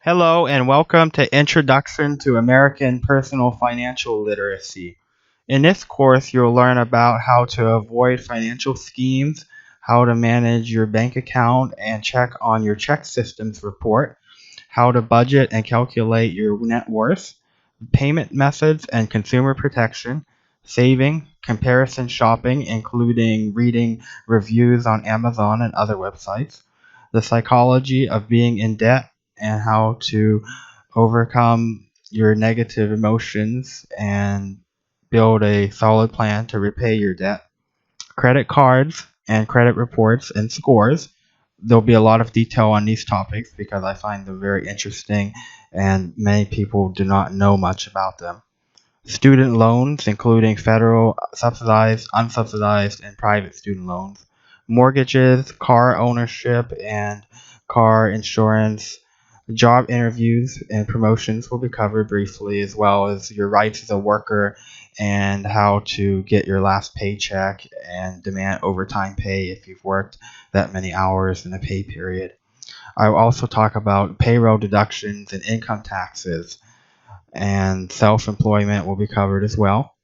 Hello and welcome to Introduction to American Personal Financial Literacy. In this course, you'll learn about how to avoid financial schemes, how to manage your bank account and check on your check systems report, how to budget and calculate your net worth, payment methods and consumer protection, saving, comparison shopping, including reading reviews on Amazon and other websites, the psychology of being in debt, and how to overcome your negative emotions and build a solid plan to repay your debt, credit cards and credit reports and scores. There'll be a lot of detail on these topics because I find them very interesting and many people do not know much about them. Student loans, including federal, subsidized, unsubsidized, and private student loans. Mortgages, car ownership, and car insurance. Job interviews and promotions will be covered briefly, as well as your rights as a worker and how to get your last paycheck and demand overtime pay if you've worked that many hours in a pay period. I will also talk about payroll deductions and income taxes, and self-employment will be covered as well.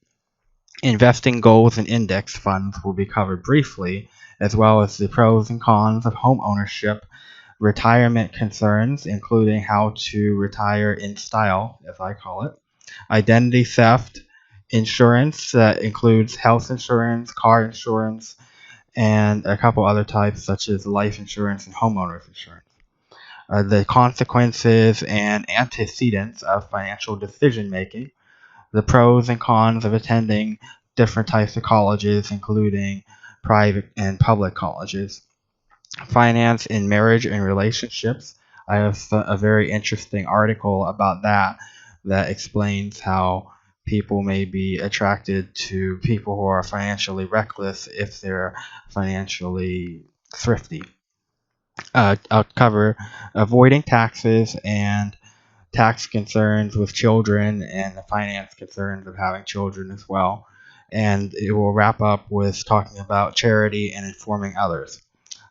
Investing goals and index funds will be covered briefly, as well as the pros and cons of home ownership, retirement concerns, including how to retire in style, as I call it, identity theft, insurance that includes health insurance, car insurance, and a couple other types such as life insurance and homeowners insurance. The consequences and antecedents of financial decision making, the pros and cons of attending different types of colleges, including private and public colleges, finance in marriage and relationships. I have a very interesting article about that explains how people may be attracted to people who are financially reckless if they're financially thrifty. I'll cover avoiding taxes and tax concerns with children and the finance concerns of having children as well. And it will wrap up with talking about charity and informing others.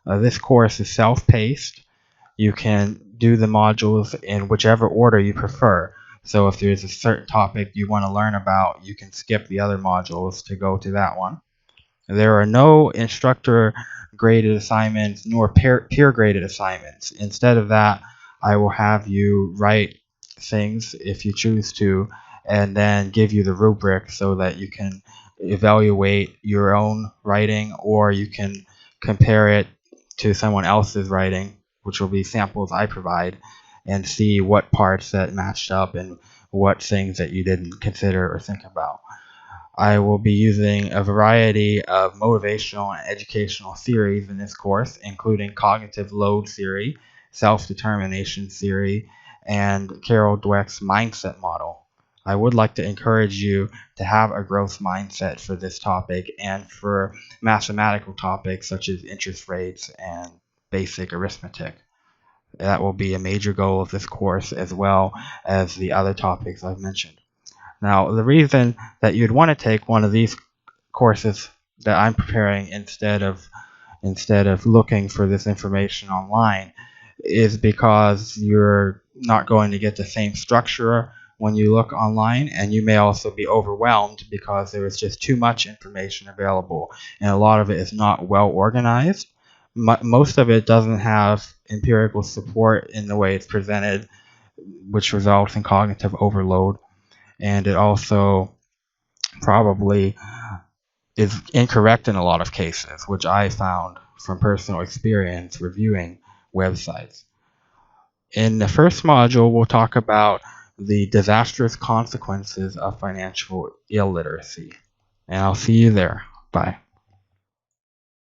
This course is self-paced. You can do the modules in whichever order you prefer. So if there's a certain topic you want to learn about, you can skip the other modules to go to that one. There are no instructor graded assignments nor peer graded assignments. Instead of that, I will have you write things if you choose to, and then give you the rubric so that you can evaluate your own writing, or you can compare it to someone else's writing, which will be samples I provide, and see what parts that matched up and what things that you didn't consider or think about. I will be using a variety of motivational and educational theories in this course, including cognitive load theory, self-determination theory, and Carol Dweck's mindset model. I would like to encourage you to have a growth mindset for this topic and for mathematical topics such as interest rates and basic arithmetic. That will be a major goal of this course, as well as the other topics I've mentioned. Now, the reason that you'd want to take one of these courses that I'm preparing instead of looking for this information online is because you're not going to get the same structure when you look online, and you may also be overwhelmed because there is just too much information available, and a lot of it is not well organized. Most of it doesn't have empirical support in the way it's presented, which results in cognitive overload, and it also probably is incorrect in a lot of cases, which I found from personal experience reviewing websites. In the first module, we'll talk about the disastrous consequences of financial illiteracy. And I'll see you there. Bye.